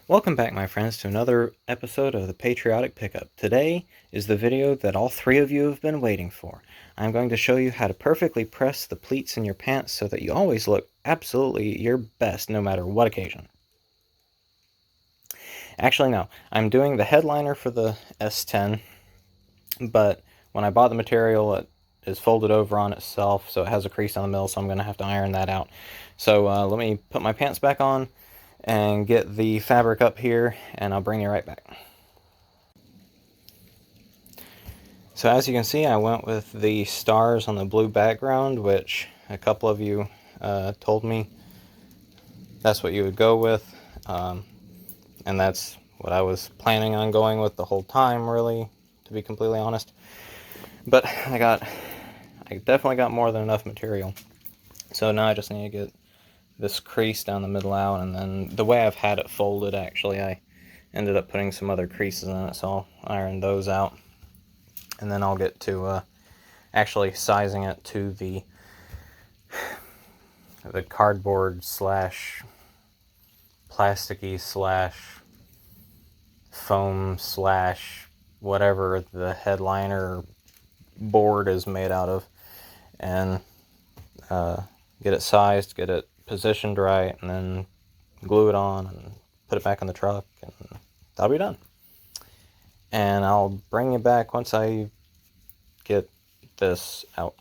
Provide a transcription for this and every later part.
Welcome back, my friends, to another episode of the Patriotic Pickup. Today is the video that all three of you have been waiting for. I'm going to show you how to perfectly press the pleats in your pants so that you always look absolutely your best no matter what occasion. Actually, no. I'm doing the headliner for the S10, but when I bought the material, it is folded over on itself, so it has a crease on the middle, so I'm going to have to iron that out. So let me put my pants back on and get the fabric up here, and I'll bring you right back. So as you can see, I went with the stars on the blue background, which a couple of you told me that's what you would go with, and that's what I was planning on going with the whole time, really, to be completely honest. But I definitely got more than enough material, so now I just need to get this crease down the middle out, and then the way I've had it folded, actually, I ended up putting some other creases in it, so I'll iron those out, and then I'll get to actually sizing it to the cardboard slash plasticky slash foam slash whatever the headliner board is made out of, and get it sized, get it positioned right, and then glue it on and put it back in the truck, and that'll be done. And I'll bring you back once I get this out.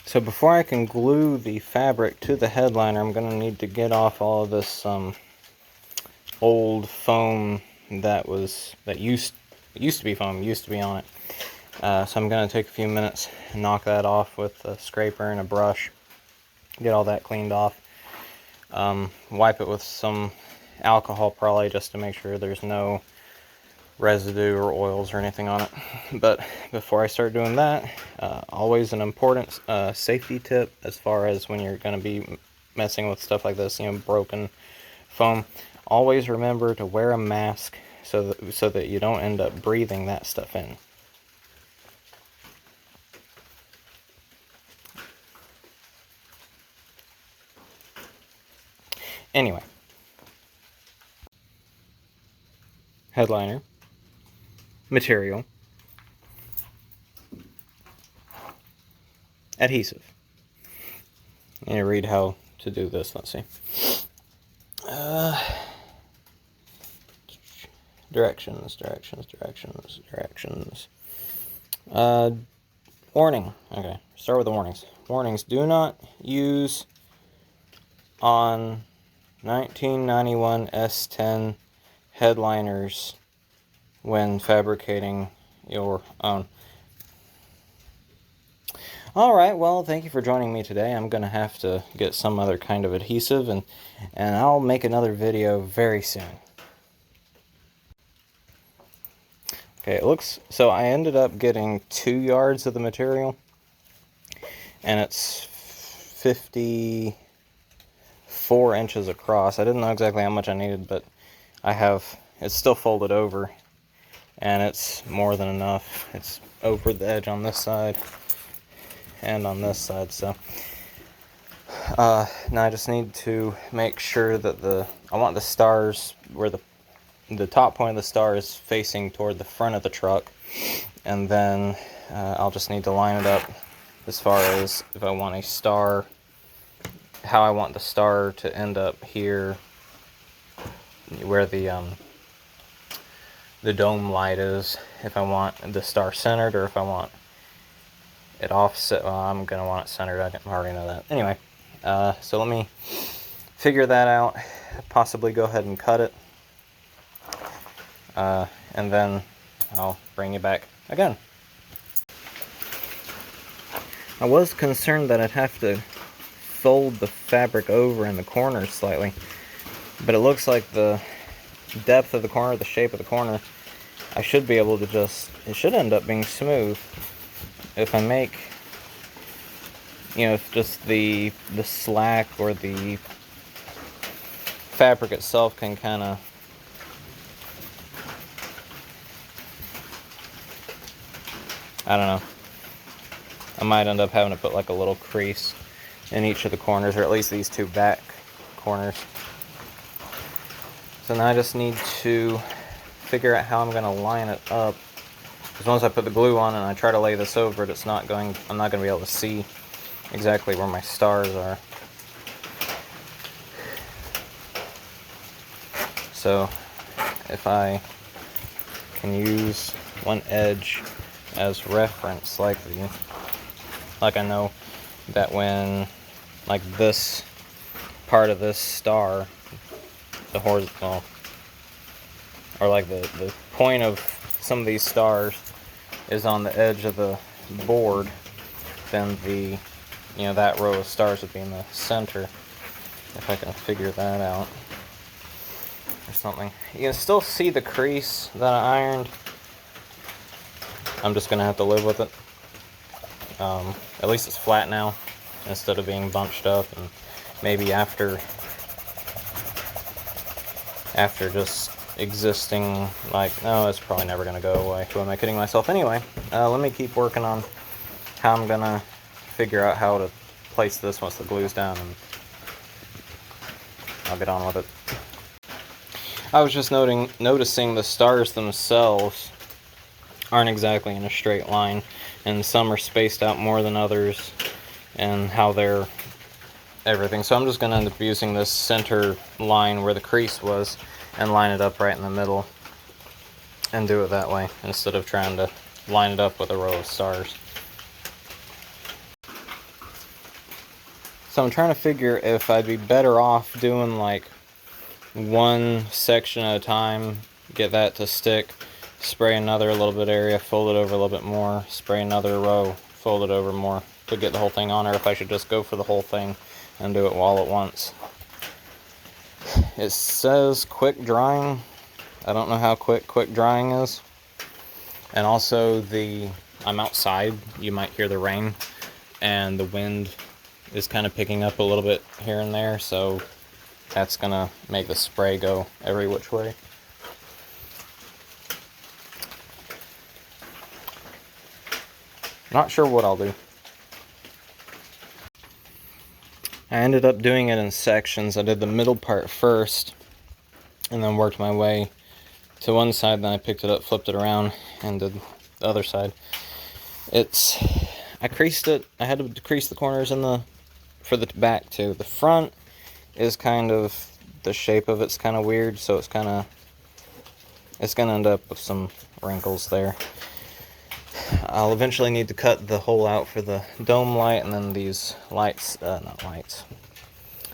So before I can glue the fabric to the headliner, I'm going to need to get off all of this old foam that used to be foam, used to be on it. So I'm going to take a few minutes and knock that off with a scraper and a brush, get all that cleaned off, wipe it with some alcohol probably just to make sure there's no residue or oils or anything on it. But before I start doing that, always an important safety tip as far as when you're going to be messing with stuff like this, broken foam, always remember to wear a mask so that you don't end up breathing that stuff in. Anyway, headliner, material, adhesive. I need to read how to do this. Let's see. Directions. Warning. Okay, start with the warnings. Warnings: do not use on 1991 S10 headliners when fabricating your own. Alright, well, thank you for joining me today. I'm going to have to get some other kind of adhesive, and I'll make another video very soon. Okay, so I ended up getting 2 yards of the material, and it's 54 inches across. I didn't know exactly how much I needed, but it's still folded over, and it's more than enough. It's over the edge on this side and on this side, so now I just need to make sure that I want the stars where the top point of the star is facing toward the front of the truck, and then I'll just need to line it up as far as if I want a star, how I want the star to end up here where the dome light is, if I want the star centered or if I want it offset. Well, I'm going to want it centered, I already know that. Anyway, so let me figure that out, possibly go ahead and cut it, and then I'll bring you back again. I was concerned that I'd have to fold the fabric over in the corners slightly, but it looks like the depth of the corner, the shape of the corner, I should be able to it should end up being smooth if I make, if just the slack or the fabric itself can kind of I don't know. I might end up having to put like a little crease in each of the corners, or at least these two back corners. So now I just need to figure out how I'm going to line it up. Because once I put the glue on and I try to lay this over it, I'm not going to be able to see exactly where my stars are. So if I can use one edge as reference, like I know that when like this part of this star, the horizontal, or like the point of some of these stars is on the edge of the board, then the, you know, that row of stars would be in the center. If I can figure that out or something. You can still see the crease that I ironed. I'm just gonna have to live with it. At least it's flat now instead of being bunched up, and maybe after just existing, like, no, it's probably never gonna go away. Who am I kidding myself? Anyway, let me keep working on how I'm gonna figure out how to place this once the glue's down, and I'll get on with it. I was just noticing the stars themselves aren't exactly in a straight line, and some are spaced out more than others, and how they're everything. So I'm just going to end up using this center line where the crease was and line it up right in the middle and do it that way instead of trying to line it up with a row of stars. So I'm trying to figure if I'd be better off doing like one section at a time, get that to stick, spray another a little bit area, fold it over a little bit more, spray another row, fold it over more to get the whole thing on, or if I should just go for the whole thing and do it all at once. It says quick drying. I don't know how quick drying is. And also I'm outside, you might hear the rain, and the wind is kind of picking up a little bit here and there, so that's gonna make the spray go every which way. Not sure what I'll do. I ended up doing it in sections. I did the middle part first, and then worked my way to one side, then I picked it up, flipped it around, and did the other side. I creased it. I had to decrease the corners for the back too. The front is kind of, the shape of it's kind of weird, so it's gonna end up with some wrinkles there. I'll eventually need to cut the hole out for the dome light, and then these lights, not lights,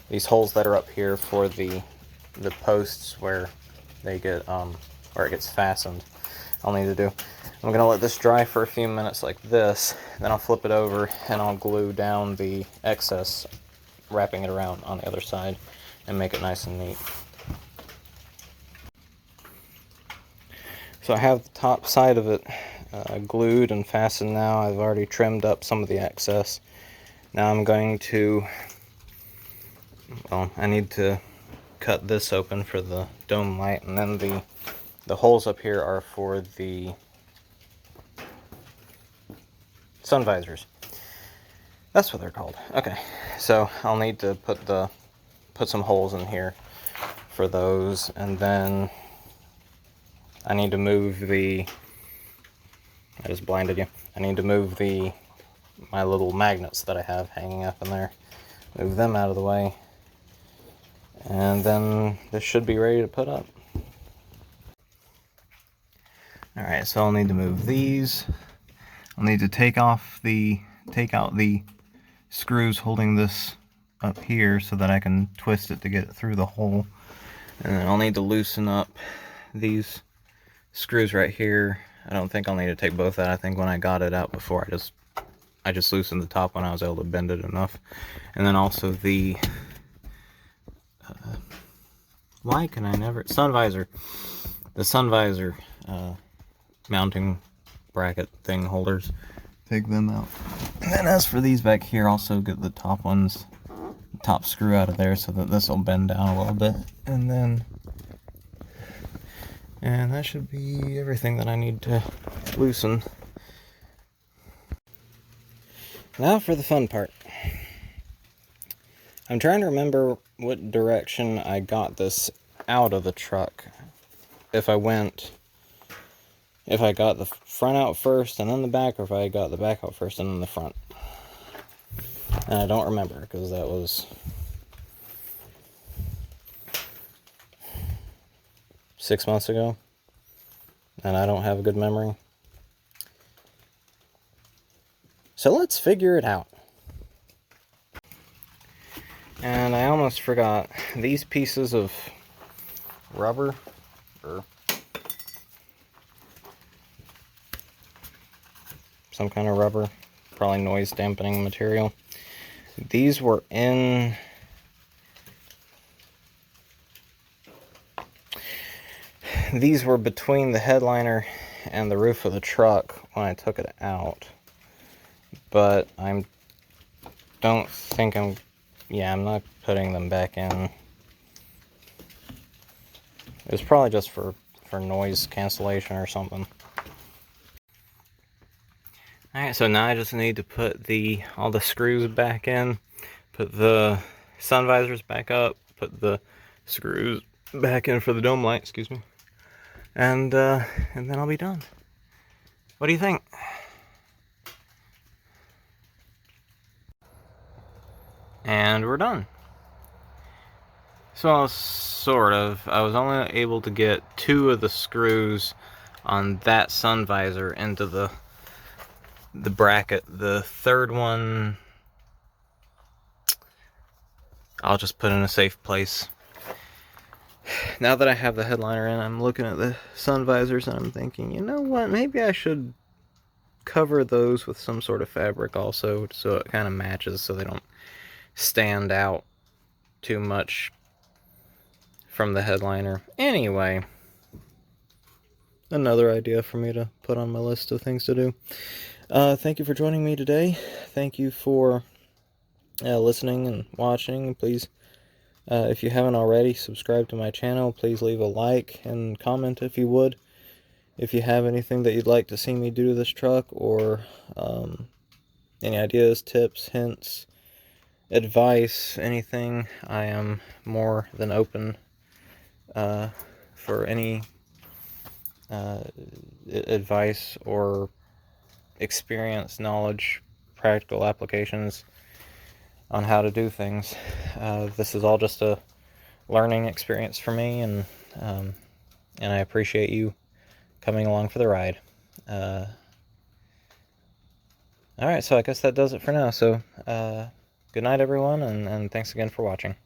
these holes that are up here for the posts where they get where it gets fastened, I'll need to do. I'm gonna let this dry for a few minutes like this, then I'll flip it over and I'll glue down the excess, wrapping it around on the other side and make it nice and neat. So I have the top side of it glued and fastened now. I've already trimmed up some of the excess. Now I'm going to, well, I need to cut this open for the dome light, and then the holes up here are for the sun visors. That's what they're called. Okay, so I'll need to put some holes in here for those, and then I need to move I just blinded you. I need to move my little magnets that I have hanging up in there. Move them out of the way. And then this should be ready to put up. Alright, so I'll need to move these. I'll need to take out the screws holding this up here so that I can twist it to get it through the hole. And then I'll need to loosen up these screws right here. I don't think I'll need to take both out. I think when I got it out before, I just loosened the top when I was able to bend it enough. And then also the why can I never, sun visor, the sun visor mounting bracket thing holders, take them out. And then as for these back here, also get the top ones, top screw out of there so that this will bend down a little bit. And that should be everything that I need to loosen. Now for the fun part. I'm trying to remember what direction I got this out of the truck. If I got the front out first and then the back, or if I got the back out first and then the front. And I don't remember, because that was 6 months ago, and I don't have a good memory. So let's figure it out. And I almost forgot, these pieces of rubber, or some kind of rubber, probably noise dampening material, these were in these were between the headliner and the roof of the truck when I took it out, but I'm not putting them back in. It was probably just for noise cancellation or something. Alright, so now I just need to put all the screws back in, put the sun visors back up, put the screws back in for the dome light, excuse me, and then I'll be done. What do you think? And we're done. So, sort of. I was only able to get 2 of the screws on that sun visor into the bracket. The third one, I'll just put in a safe place. Now that I have the headliner in, I'm looking at the sun visors and I'm thinking, you know what, maybe I should cover those with some sort of fabric also, so it kind of matches, so they don't stand out too much from the headliner. Anyway, another idea for me to put on my list of things to do. Thank you for joining me today. Thank you for listening and watching. Please, if you haven't already, subscribe to my channel. Please leave a like and comment if you would. If you have anything that you'd like to see me do to this truck, or any ideas, tips, hints, advice, anything, I am more than open for any advice or experience, knowledge, practical applications on how to do things. This is all just a learning experience for me, and I appreciate you coming along for the ride. Alright, so I guess that does it for now. So, good night, everyone, and thanks again for watching.